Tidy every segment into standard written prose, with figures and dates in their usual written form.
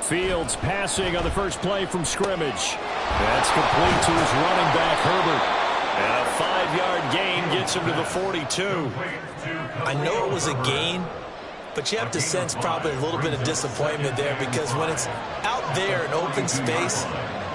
Fields passing on the first play from scrimmage. That's complete to his running back, Herbert. And a 5-yard gain gets him to the 42. I know it was a gain, but you have to sense probably a little bit of disappointment there because when it's out there in open space,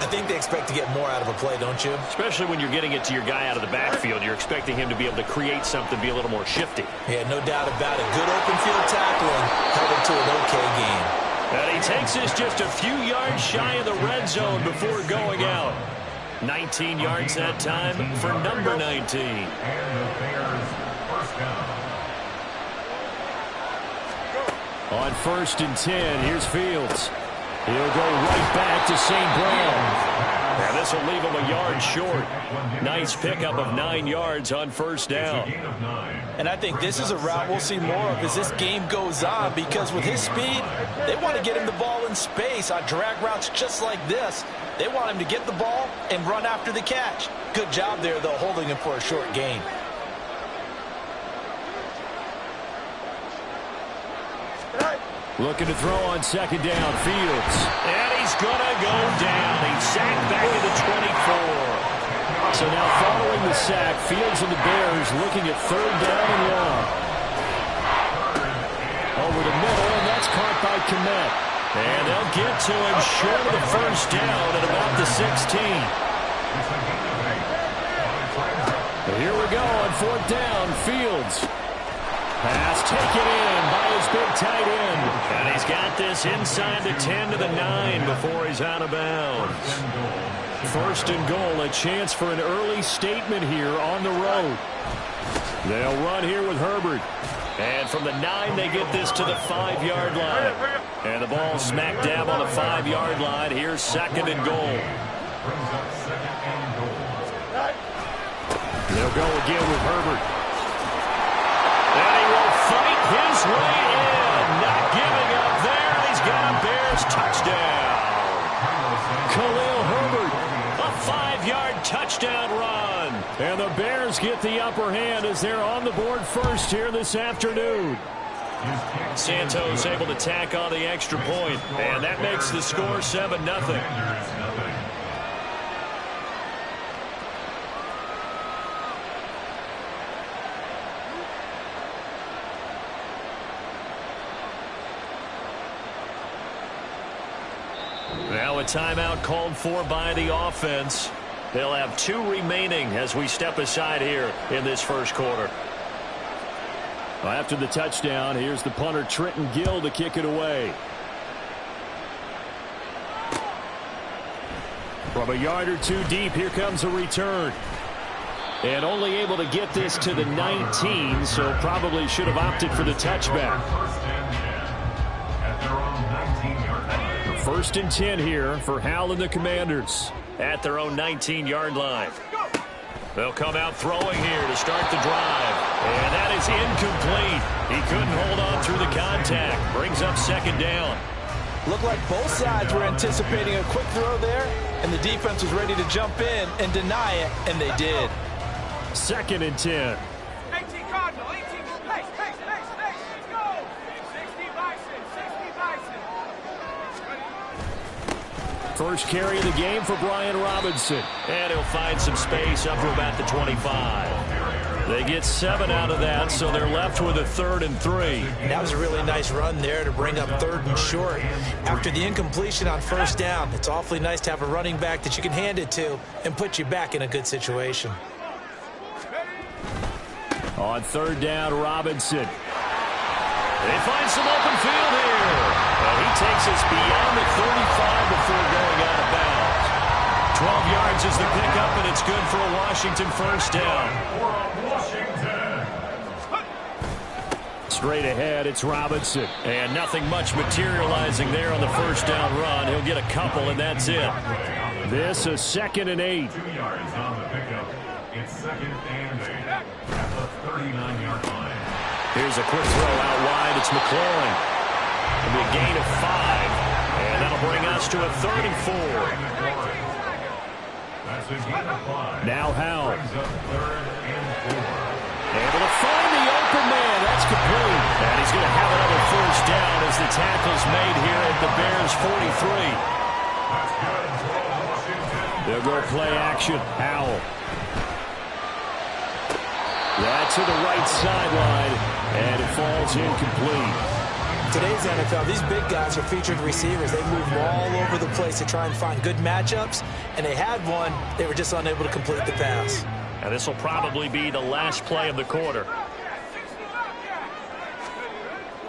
I think they expect to get more out of a play, don't you? Especially when you're getting it to your guy out of the backfield. You're expecting him to be able to create something, be a little more shifty. Yeah, no doubt about it. Good open field tackling held him to an okay gain. And he takes this just a few yards shy of the red zone before going out. 19 yards that time for number 19. And the Bears first down. On 1st and 10, here's Fields. He'll go right back to St. Brown. And this will leave him a yard short. Nice pickup of 9 yards on 1st down. And I think this is a route we'll see more of as this game goes on because with his speed, they want to get him the ball in space on drag routes just like this. They want him to get the ball and run after the catch. Good job there, though, holding him for a short gain. Looking to throw on 2nd down, Fields. And he's going to go down. He's sacked back at the 24. So now following the sack, Fields and the Bears looking at 3rd down and long. Over the middle, and that's caught by Kmet. And they'll get to him short of the 1st down at about the 16. Here we go on 4th down, Fields. Pass taken in by his big tight end. And he's got this inside the 10 to the 9 before he's out of bounds. 1st and goal, a chance for an early statement here on the road. They'll run here with Herbert. And from the 9, they get this to the 5-yard line. And the ball smack dab on the 5-yard line. Here's 2nd and goal. They'll go again with Herbert. And he will fight his way in. Not giving up there. He's got a Bears touchdown. Khalil Herbert, a 5-yard touchdown run. And the Bears get the upper hand as they're on the board first here this afternoon. Santos able to tack on the extra point. And that makes the score 7-0. Now a timeout called for by the offense. They'll have 2 remaining as we step aside here in this first quarter. After the touchdown, here's the punter Trenton Gill to kick it away. From a yard or 2 deep, here comes a return. And only able to get this to the 19, so probably should have opted for the touchback. 1st and 10 here for Hal and the Commanders at their own 19-yard line. They'll come out throwing here to start the drive. And that is incomplete. He couldn't hold on through the contact. Brings up 2nd down. Looked like both sides were anticipating a quick throw there, and the defense was ready to jump in and deny it, and they did. 2nd and 10. 18 Cardinal, 18, pace, let's go. 60 Bison, 60 Bison. First carry of the game for Brian Robinson. And he'll find some space up to about the 25. They get 7 out of that, so they're left with a 3rd and 3. That was a really nice run there to bring up 3rd and short. After the incompletion on 1st down, it's awfully nice to have a running back that you can hand it to and put you back in a good situation. On 3rd down, Robinson. They find some open field here. And he takes us beyond the 35 before going out of bounds. 12 yards is the pickup, and it's good for a Washington 1st down. Straight ahead, it's Robinson. And nothing much materializing there on the 1st down run. He'll get a couple, and that's it. This is 2nd and 8. 2 yards on the pickup. It's 2nd and 8 at the 39-yard line. Here's a quick throw out wide. It's McLaurin. It'll be a gain of 5. And that'll bring us to a 3rd and 4. That's a gain of 5. Now Howell. Brings up 3rd and 4. Able to find the open man. That's complete. And he's going to have another first down as the tackle's made here at the Bears 43. They'll go play action. Howell. That's to the right sideline, and it falls incomplete. Today's NFL, these big guys are featured receivers. They move all over the place to try and find good matchups, and they had one. They were just unable to complete the pass. And this will probably be the last play of the quarter.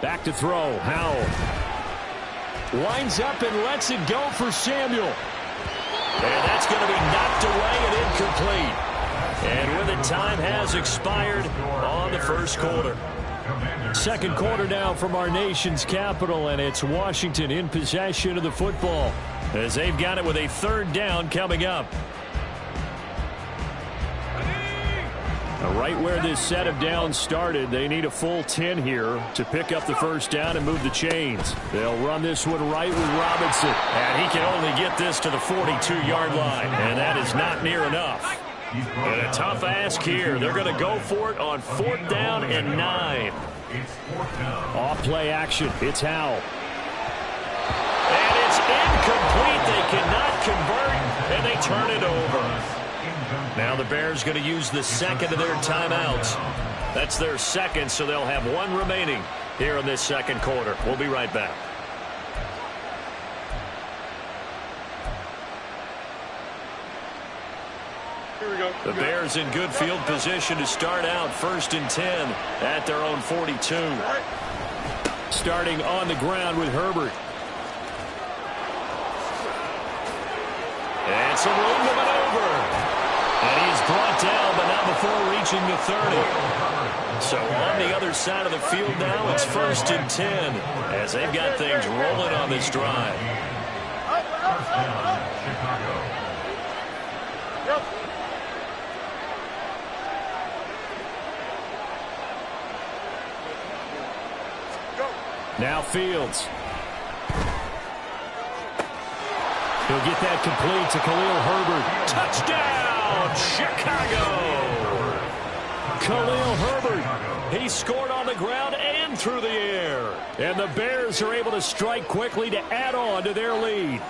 Back to throw. Howell. Winds up and lets it go for Samuel. And that's going to be knocked away and incomplete. And with it, time has expired on the first quarter. Second quarter now from our nation's capital, and it's Washington in possession of the football as they've got it with a third down coming up. Right where this set of downs started, they need a full 10 here to pick up the first down and move the chains. They'll run this one right with Robinson, and he can only get this to the 42-yard line, and that is not near enough. And a tough ask here. They're going to go for it on 4th down and 9. Off play action. It's Howell. And it's incomplete. They cannot convert, and they turn it over. Now the Bears going to use the second of their timeouts. That's their second, so they'll have one remaining here in this second quarter. We'll be right back. The Bears in good field position to start out 1st and 10 at their own 42. Starting on the ground with Herbert. And some room to maneuver. And he is brought down, but not before reaching the 30. So on the other side of the field now, it's 1st and 10 as they've got things rolling on this drive. Now Fields. He'll get that complete to Khalil Herbert. Touchdown, Chicago! Khalil Herbert. He scored on the ground and through the air. And the Bears are able to strike quickly to add on to their lead.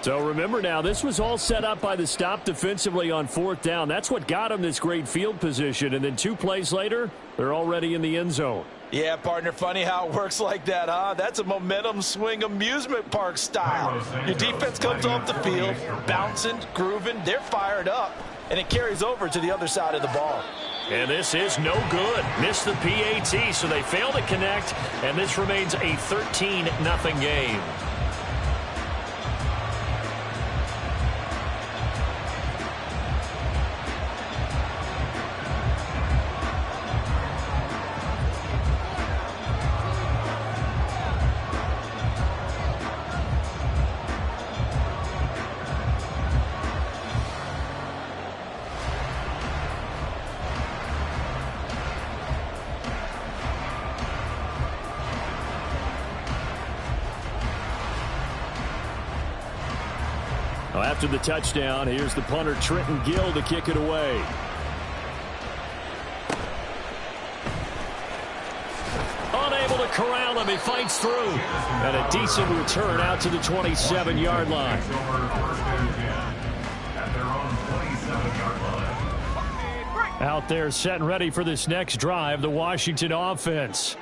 So remember now, this was all set up by the stop defensively on 4th down. That's what got them this great field position. And then 2 plays later, they're already in the end zone. Yeah, partner, funny how it works like that, huh? That's a momentum swing amusement park style. Your defense comes off the field, bouncing, grooving, they're fired up, and it carries over to the other side of the ball. And this is no good. Missed the PAT, so they fail to connect, and this remains a 13-0 game. After the touchdown, here's the punter Trenton Gill to kick it away. Unable to corral him, he fights through. And a decent return out to the 27-yard line. Out there set and ready for this next drive, the Washington offense.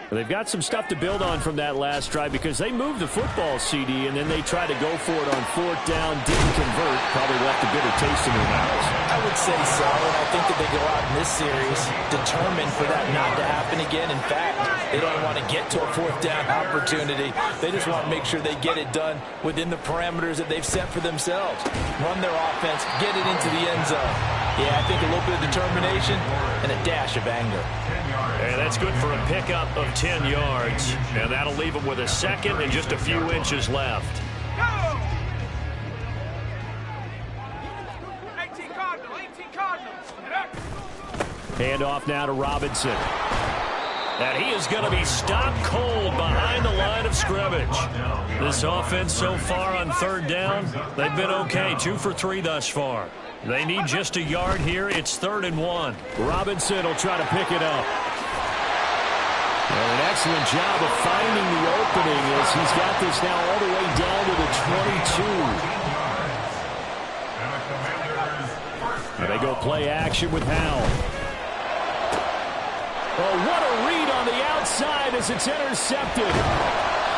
They've got some stuff to build on from that last drive because they moved the football, CD, and then they tried to go for it on 4th down, didn't convert, probably left a bitter taste in their mouths. I would say so, and I think that they go out in this series determined for that not to happen again. In fact, they don't want to get to a 4th down opportunity. They just want to make sure they get it done within the parameters that they've set for themselves. Run their offense, get it into the end zone. Yeah, I think a little bit of determination and a dash of anger. And that's good for a pickup of 10 yards. And that'll leave them with a second and just a few inches left. Go! 18 Cardinals, 18 Cardinals. Handoff now to Robinson. And he is going to be stopped cold behind the line of scrimmage. This offense so far on 3rd down, they've been okay. 2 for 3 thus far. They need just a yard here. It's 3rd and 1. Robinson will try to pick it up. And an excellent job of finding the opening as he's got this now all the way down to the 22. And they go play action with Howell. Oh, what a read on the outside as it's intercepted.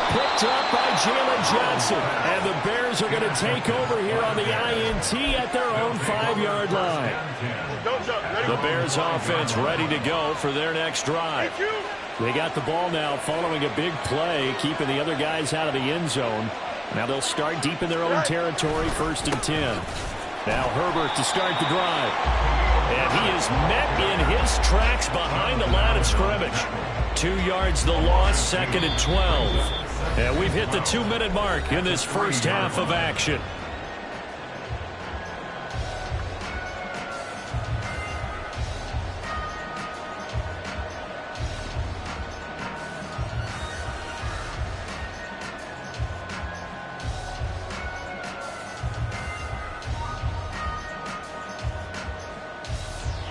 Picked up by Jalen Johnson. And the Bears are going to take over here on the INT at their own 5-yard line. The Bears offense ready to go for their next drive. They got the ball now following a big play, keeping the other guys out of the end zone. Now they'll start deep in their own territory, 1st and 10. Now Herbert to start the drive. And he is met in his tracks behind the line of scrimmage. 2 yards the loss, 2nd and 12. And we've hit the 2-minute mark in this first half of action.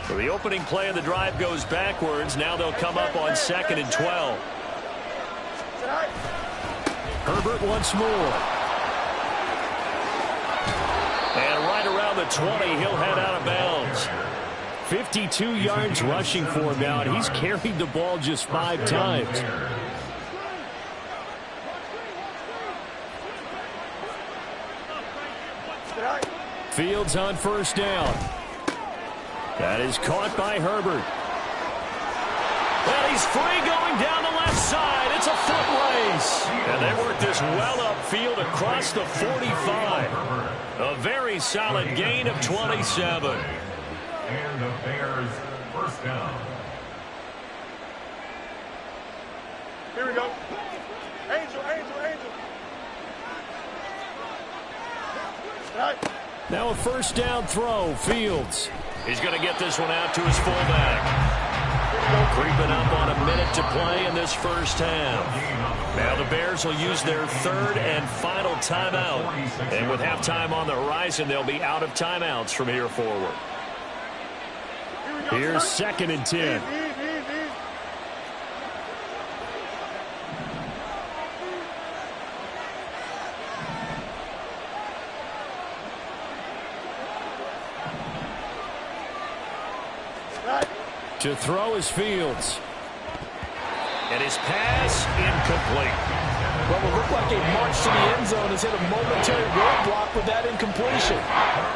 The opening play of the drive goes backwards. Now they'll come up on 2nd and 12. Herbert once more. And right around the 20, he'll head out of bounds. 52 yards rushing for him now, and he's carried the ball just 5 times. Fields on 1st down. That is caught by Herbert. And he's free going down the left side. It's a foot race. And they work this well upfield across the 45. A very solid gain of 27. And the Bears 1st down. Here we go. Angel, Angel, Angel. Now a 1st down throw. Fields. He's going to get this one out to his fullback. Creeping up on a minute to play in this first half. Now the Bears will use their 3rd and final timeout. And with halftime on the horizon, they'll be out of timeouts from here forward. Here's 2nd and 10. To throw is Fields. And his pass incomplete. Well, it looked like a march to the end zone has hit a momentary roadblock with that incompletion.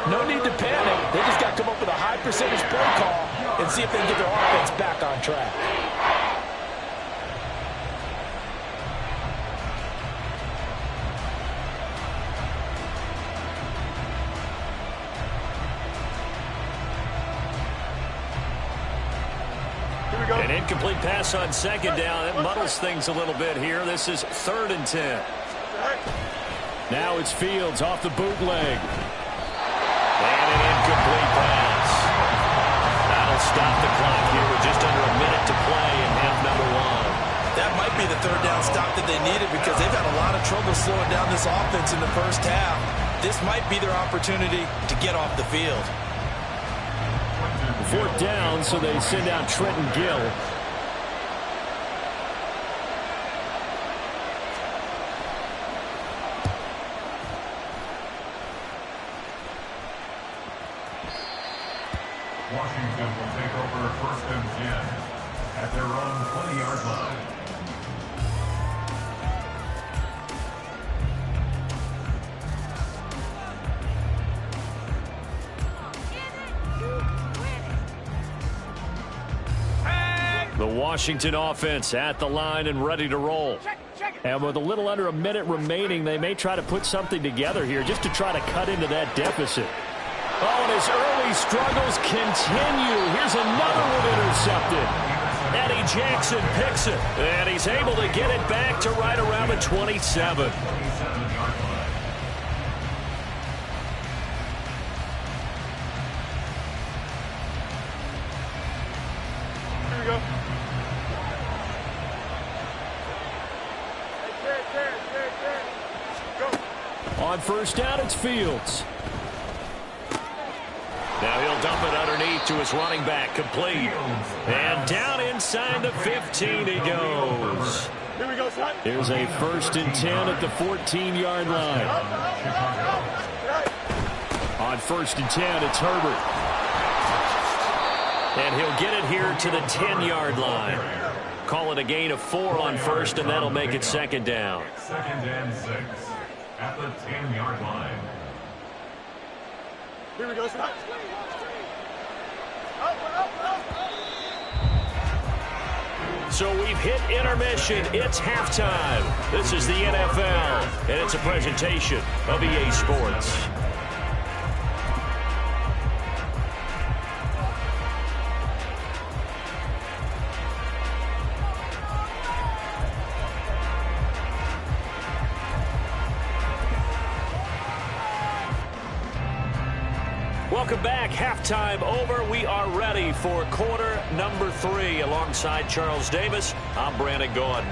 No need to panic. They just got to come up with a high percentage play call and see if they can get their offense back on track. An incomplete pass on 2nd down. That muddles things a little bit here. This is 3rd and 10. Now it's Fields off the bootleg. And an incomplete pass. That'll stop the clock here with just under a minute to play in half number 1. That might be the 3rd down stop that they needed because they've had a lot of trouble slowing down this offense in the first half. This might be their opportunity to get off the field. 4th down, so they send out Trenton Gill. Washington will take over 1st and 10 at their own 20-yard line. The Washington offense at the line and ready to roll. And with a little under a minute remaining, they may try to put something together here just to try to cut into that deficit. Oh, and his early struggles continue. Here's another one intercepted. Eddie Jackson picks it, and he's able to get it back to right around the 27. On 1st down, it's Fields. Now he'll dump it underneath to his running back, complete. And down inside the 15 he goes. Here we go, son. Here's a 1st and 10 at the 14-yard line. On 1st and 10, it's Herbert. And he'll get it here to the 10-yard line. Call it a gain of 4 on 1st, and that'll make it 2nd down. 2nd and 6 at the 10-yard line. Here we go, son. So we've hit intermission. It's halftime. This is the NFL, and it's a presentation of EA Sports. Welcome back. Halftime over. We are ready for quarter number 3. Alongside Charles Davis, I'm Brandon Gordon.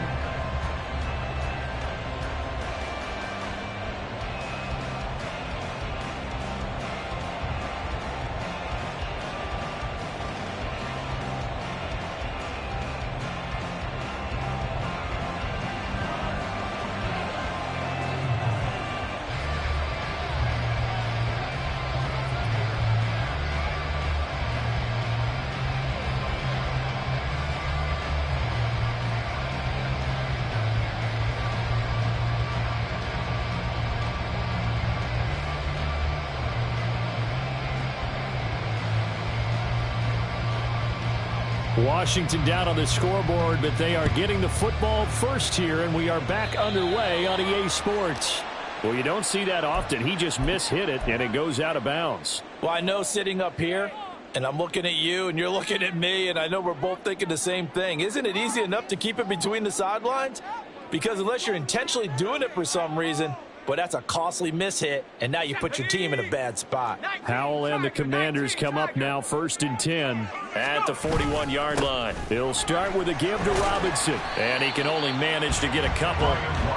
Washington down on the scoreboard, but they are getting the football first here, and we are back underway on EA Sports. Well, you don't see that often. He just mishit it, and it goes out of bounds. Well, I know sitting up here, and I'm looking at you, and you're looking at me, and I know we're both thinking the same thing. Isn't it easy enough to keep it between the sidelines? Because unless you're intentionally doing it for some reason, but that's a costly mishit, and now you put your team in a bad spot. Howell and the Commanders come up now 1st and 10 at the 41-yard line. He'll start with a give to Robinson, and he can only manage to get a couple.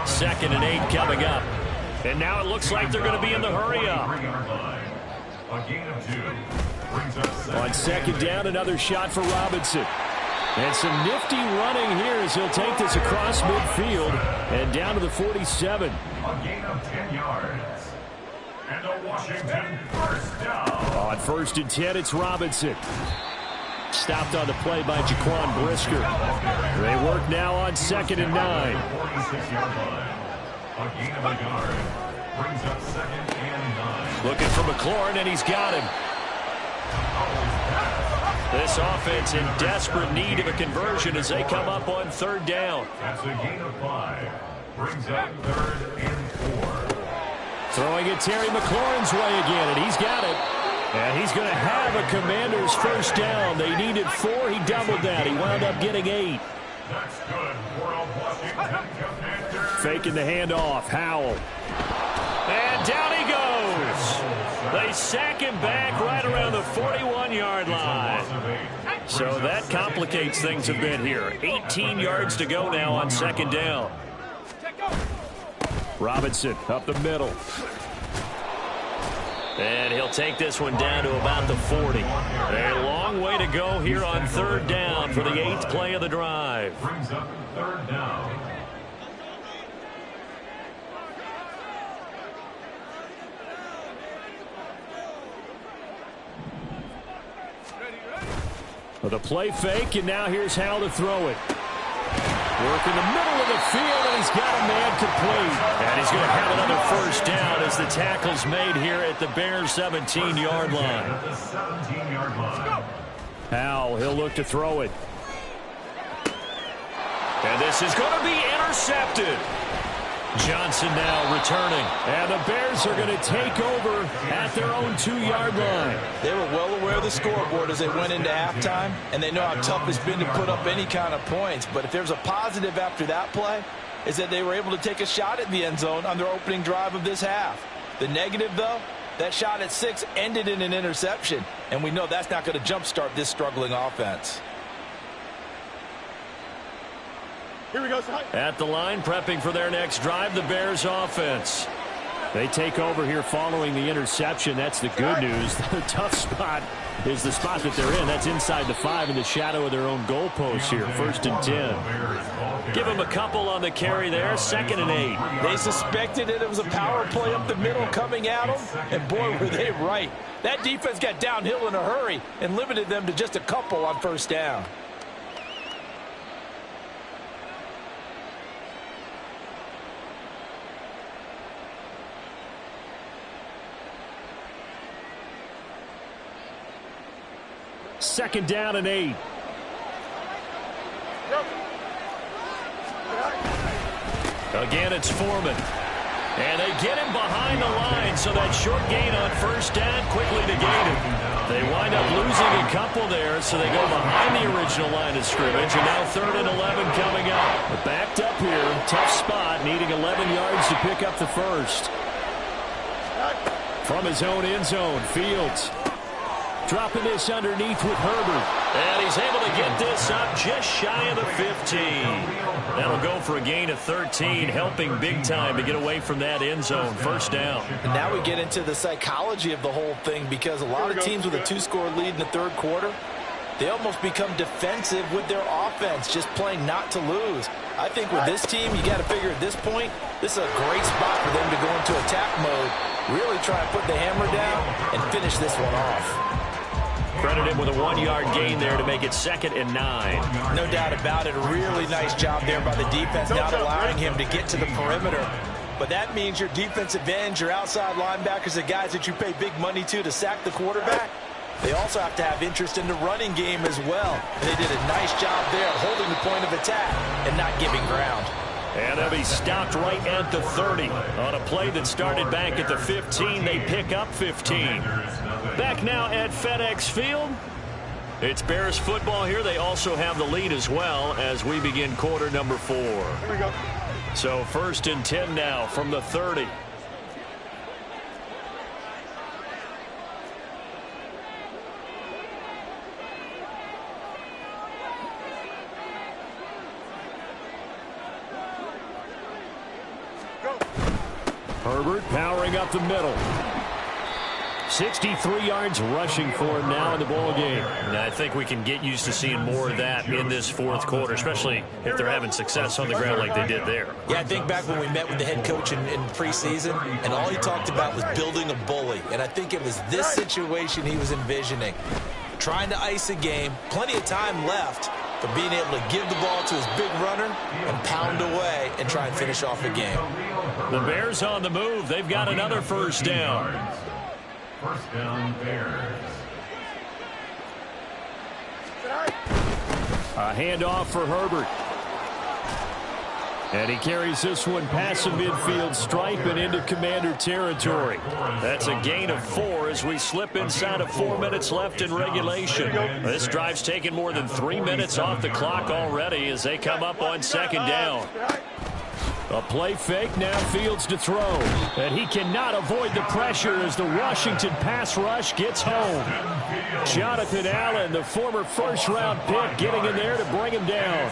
2nd and 8 coming up. And now it looks like they're going to be in the hurry up. A gain of 2 brings us On 2nd down, another shot for Robinson. And some nifty running here as he'll take this across midfield and down to the 47. a gain of 10 yards. And a Washington 1st down. On 1st and 10, it's Robinson. Stopped on the play by Jaquan Brisker. They work now on 2nd and 9. 46-yard line. A gain of a yard brings up 2nd and 9. Looking for McLaurin, and he's got him. This offense in desperate need of a conversion as they come up on 3rd down. That's a gain of 5. Brings up 3rd and 4. Throwing it Terry McLaurin's way again, and he's got it. And he's going to have a Commanders 1st down. They needed 4. He doubled that. He wound up getting 8. That's good for a Washington Commanders. Faking the handoff. Howell. And down he goes. They sack him back right around the 41-yard line. So that complicates things a bit here. 18 yards to go now on 2nd down. Robinson up the middle. And he'll take this one down to about the 40. A long way to go here on 3rd down for the 8th play of the drive. Brings up 3rd down. The play fake, and now here's Howell to throw it. Work in the middle of the field, and he's got a man complete. And he's going to have another 1st down as the tackle's made here at the Bears' 17-yard line. At the 17-yard line. Howell, he'll look to throw it. And this is going to be intercepted. Johnson now returning. And the Bears are going to take over at their own 2-yard line. They were well aware of the scoreboard as they went into halftime, and they know how tough it's been to put up any kind of points. But if there's a positive after that play, is that they were able to take a shot at the end zone on their opening drive of this half. The negative, though, that shot at 6 ended in an interception, and we know that's not going to jumpstart this struggling offense. Here we go, son. At the line, prepping for their next drive, the Bears offense. They take over here following the interception. That's the good news. The tough spot is the spot that they're in. That's inside the 5 in the shadow of their own goalpost here. 1st and 10. Give them a couple on the carry there. 2nd and 8. They suspected it was a power play up the middle coming at them, and boy, were they right. That defense got downhill in a hurry and limited them to just a couple on 1st down. Second down and 8. Again, it's Foreman. And they get him behind the line, so that short gain on 1st down quickly negated. They wind up losing a couple there, so they go behind the original line of scrimmage, and now 3rd and 11 coming up. Backed up here, tough spot, needing 11 yards to pick up the 1st. From his own end zone, Fields. Dropping this underneath with Herbert. And he's able to get this up just shy of the 15. That'll go for a gain of 13, helping big time to get away from that end zone. 1st down. And now we get into the psychology of the whole thing, because a lot of teams with a 2-score lead in the 3rd quarter, they almost become defensive with their offense, just playing not to lose. I think with this team, you got to figure at this point, this is a great spot for them to go into attack mode, really try to put the hammer down and finish this one off. Credit him with a 1-yard gain there to make it 2nd and 9. No doubt about it. A really nice job there by the defense, not allowing him to get to the perimeter. But that means your defensive ends, your outside linebackers, the guys that you pay big money to sack the quarterback, they also have to have interest in the running game as well. And they did a nice job there holding the point of attack and not giving ground. And they'll be stopped right at the 30. On a play that started back at the 15, they pick up 15. Back now at FedEx Field. It's Bears football here. They also have the lead as well as we begin quarter number 4. Here we go. So 1st and 10 now from the 30. Herbert powering up the middle. 63 yards rushing for him now in the ball game. And I think we can get used to seeing more of that in this 4th quarter, especially if they're having success on the ground like they did there. Yeah, I think back when we met with the head coach in preseason, and all he talked about was building a bully. And I think it was this situation he was envisioning. Trying to ice a game, plenty of time left, but being able to give the ball to his big runner and pound away and try and finish off the game. The Bears on the move. They've got another 1st down. 1st down, Bears. A handoff for Herbert. And he carries this one past the midfield stripe and into Commander territory. That's a gain of 4 as we slip inside of 4 minutes left in regulation. This drive's taken more than 3 minutes off the clock already as they come up on 2nd down. A play fake, now Fields to throw. And he cannot avoid the pressure as the Washington pass rush gets home. Jonathan Allen, the former 1st-round pick, getting in there to bring him down.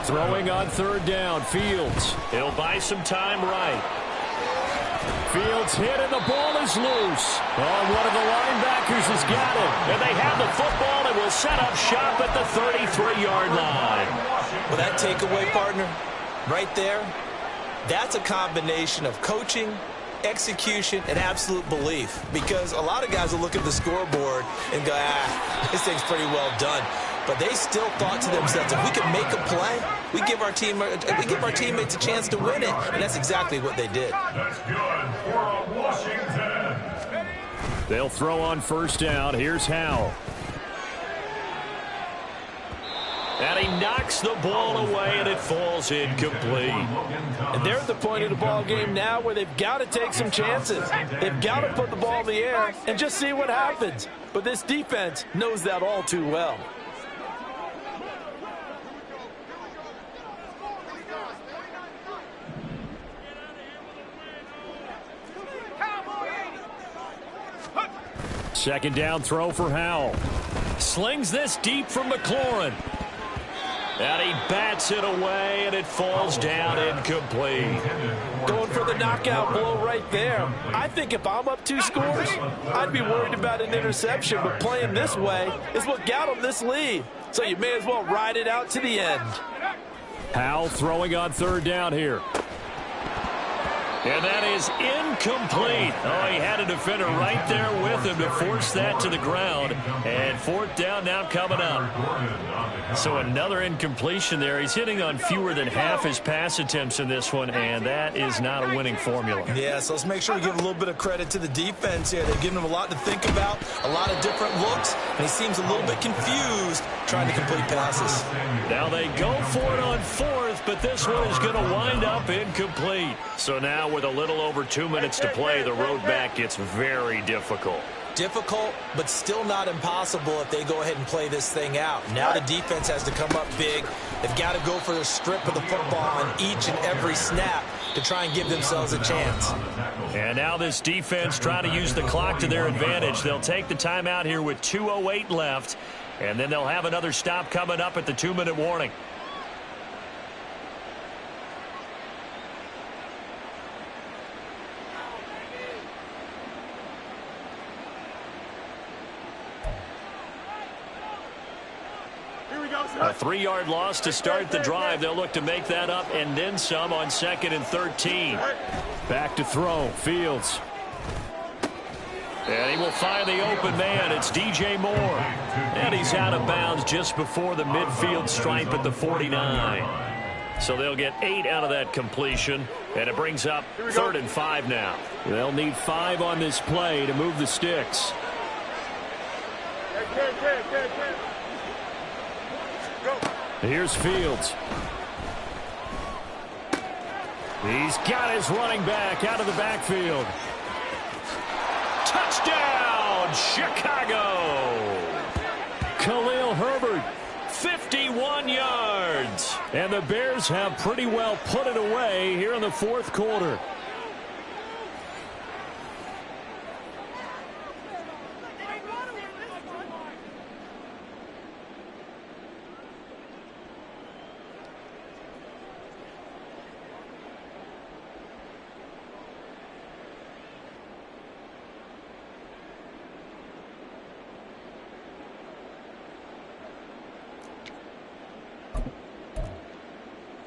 Throwing on 3rd down, Fields. He'll buy some time right. Fields hit and the ball is loose. Oh, one of the linebackers has got it. And they have the football and will set up shop at the 33-yard line. Well, that takeaway, partner, right there, that's a combination of coaching, execution, and absolute belief. Because a lot of guys will look at the scoreboard and go, this thing's pretty well done. But they still thought to themselves, if we can make a play, we give our teammates a chance to win it. And that's exactly what they did. That's good for Washington. They'll throw on 1st down. Here's Howell. And he knocks the ball away, and it falls incomplete. And they're at the point of the ball game now where they've got to take some chances. They've got to put the ball in the air and just see what happens. But this defense knows that all too well. Second down throw for Howell. Slings this deep from McLaurin. And he bats it away, and it falls down incomplete. Going for the knockout blow right there. I think if I'm up 2 scores, I'd be worried about an interception, but playing this way is what got him this lead. So you may as well ride it out to the end. Howell throwing on 3rd down here. And that is incomplete. Oh, he had a defender right there with him to force that to the ground. And 4th down now coming up. So another incompletion there. He's hitting on fewer than half his pass attempts in this one, and that is not a winning formula. Yeah, so let's make sure we give a little bit of credit to the defense here. They've given him a lot to think about, a lot of different looks, and he seems a little bit confused trying to complete passes. Now they go for it on 4th, but this one is going to wind up incomplete. So now with a little over 2 minutes to play, the road back gets very difficult. Difficult, but still not impossible if they go ahead and play this thing out. Now the defense has to come up big. They've got to go for the strip of the football on each and every snap to try and give themselves a chance. And now this defense trying to use the clock to their advantage. They'll take the timeout here with 2:08 left, and then they'll have another stop coming up at the 2-minute warning. A 3-yard loss to start the drive. They'll look to make that up and then some on 2nd and 13. Back to throw. Fields. And he will find the open man. It's DJ Moore. And he's out of bounds just before the midfield stripe at the 49. So they'll get 8 out of that completion. And it brings up 3rd and 5 now. They'll need 5 on this play to move the sticks. Here's Fields. He's got his running back out of the backfield. Touchdown, Chicago! Khalil Herbert, 51 yards. And the Bears have pretty well put it away here in the 4th quarter.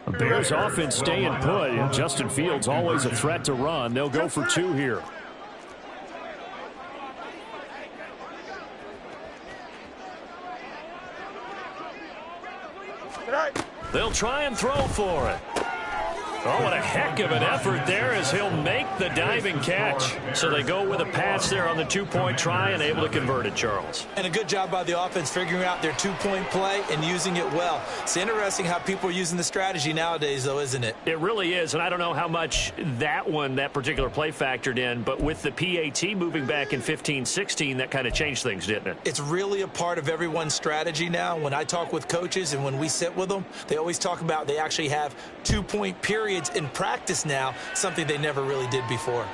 The Bears offense staying put, and Justin Fields always a threat to run. They'll go for 2 here. They'll try and throw for it. Oh, what a heck of an effort there as he'll make the diving catch. So they go with a pass there on the 2-point try and able to convert it, Charles. And a good job by the offense figuring out their 2-point play and using it well. It's interesting how people are using the strategy nowadays, though, isn't it? It really is, and I don't know how much that particular play factored in, but with the PAT moving back in 15-16, that kind of changed things, didn't it? It's really a part of everyone's strategy now. When I talk with coaches and when we sit with them, they always talk about they actually have 2-point periods in practice now, something they never really did before.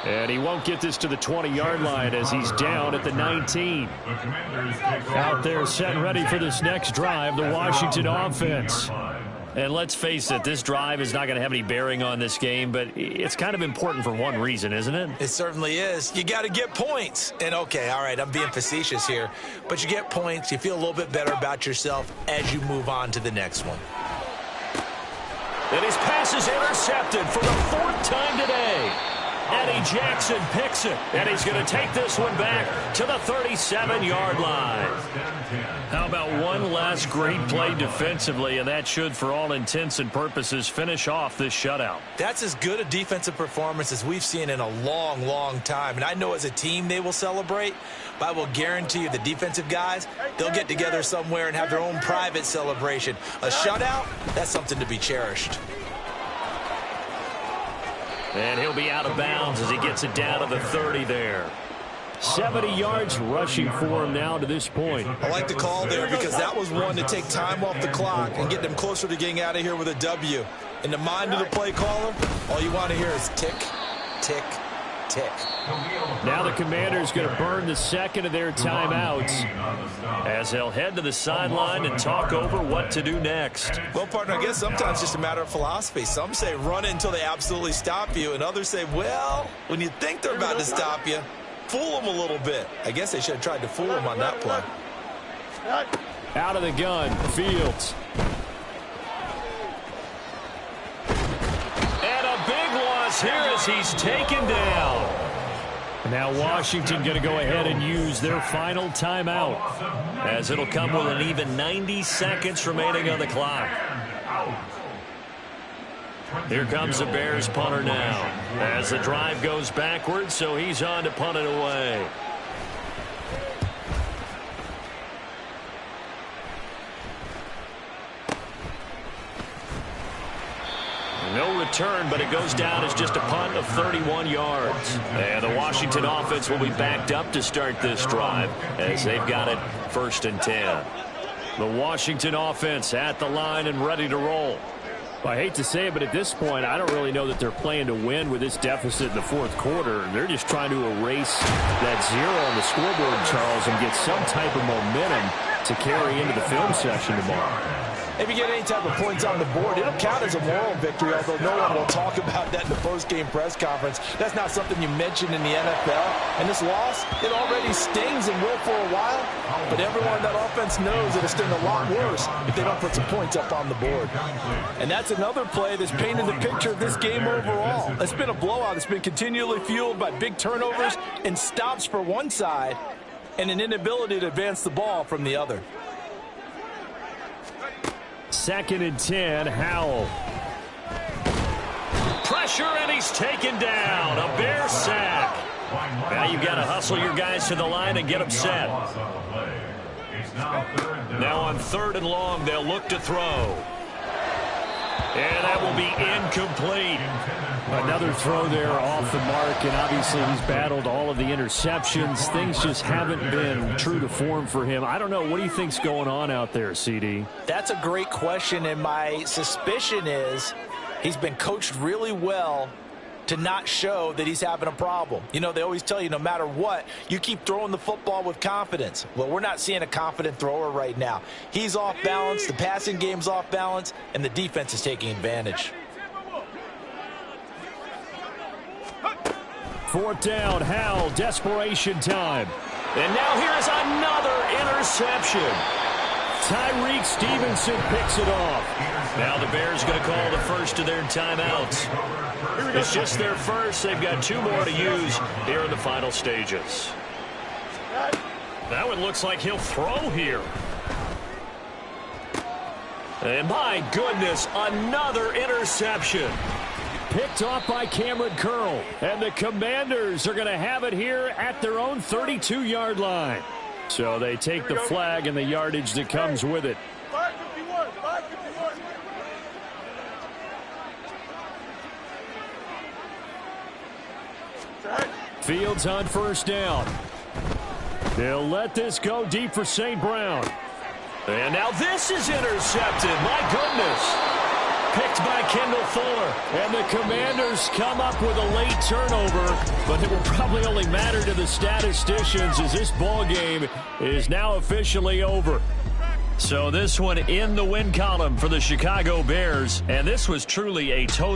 And he won't get this to the 20-yard line as he's down at the 19. Out there set and ready for this next drive, the Washington offense. And let's face it, this drive is not going to have any bearing on this game, but it's kind of important for one reason, isn't it? It certainly is. You got to get points. And, okay, all right, I'm being facetious here. But you get points. You feel a little bit better about yourself as you move on to the next one. And his pass is intercepted for the 4th time today. Eddie Jackson picks it, and he's going to take this one back to the 37-yard line. How about one last great play defensively, and that should, for all intents and purposes, finish off this shutout. That's as good a defensive performance as we've seen in a long, long time. And I know as a team they will celebrate, but I will guarantee you the defensive guys, they'll get together somewhere and have their own private celebration. A shutout, that's something to be cherished. And he'll be out of bounds as he gets it down to the 30 there. 70 yards rushing for him now to this point. I like the call there because that was one to take time off the clock and get them closer to getting out of here with a W. In the mind of the play caller, all you want to hear is tick, tick, tick. Now the Commanders going to burn the second of their timeouts as they'll head to the sideline and talk over what to do next. Well, partner, I guess sometimes it's just a matter of philosophy. Some say run it until they absolutely stop you, and others say, well, when you think they're about to stop you, fool them a little bit. I guess they should have tried to fool them on that play. Out of the gun, Fields. And a big loss here as he's taken down. Now Washington going to go ahead and use their final timeout as it'll come with an even 90 seconds remaining on the clock. Here comes the Bears punter now as the drive goes backwards, so he's on to punt it away. No return, but it goes down as just a punt of 31 yards. And the Washington offense will be backed up to start this drive as they've got it 1st and 10. The Washington offense at the line and ready to roll. I hate to say it, but at this point, I don't really know that they're playing to win with this deficit in the 4th quarter. They're just trying to erase that 0 on the scoreboard, Charles, and get some type of momentum to carry into the film session tomorrow. If you get any type of points on the board, it'll count as a moral victory, although no one will talk about that in the post-game press conference. That's not something you mention in the NFL. And this loss, it already stings and will for a while, but everyone in that offense knows it'll sting a lot worse if they don't put some points up on the board. And that's another play that's painted the picture of this game overall. It's been a blowout. It's been continually fueled by big turnovers and stops for one side and an inability to advance the ball from the other. 2nd and 10, Howell. Pressure, and he's taken down. A Bear sack. Now you've got to hustle your guys to the line and get them set. Now on 3rd and long, they'll look to throw. And that will be incomplete. Another throw there off the mark, and obviously he's battled all of the interceptions. Things just haven't been true to form for him. I don't know. What do you think's going on out there, CD? That's a great question, and my suspicion is he's been coached really well to not show that he's having a problem. You know, they always tell you no matter what, you keep throwing the football with confidence. Well, we're not seeing a confident thrower right now. He's off balance, the passing game's off balance, and the defense is taking advantage. 4th down, Howell, desperation time. And now here is another interception. Tyreek Stevenson picks it off. Now the Bears going to call the first of their timeouts. It's just their first. They've got 2 more to use here in the final stages. That one looks like he'll throw here. And my goodness, another interception. Picked off by Cameron Curl. And the Commanders are going to have it here at their own 32-yard line. So they take the flag and the yardage that comes with it. 551, 551. Fields on 1st down. They'll let this go deep for St. Brown. And now this is intercepted. My goodness. Picked by Kendall Fuller. And the Commanders come up with a late turnover, but it will probably only matter to the statisticians as this ball game is now officially over. So this one in the win column for the Chicago Bears, and this was truly a total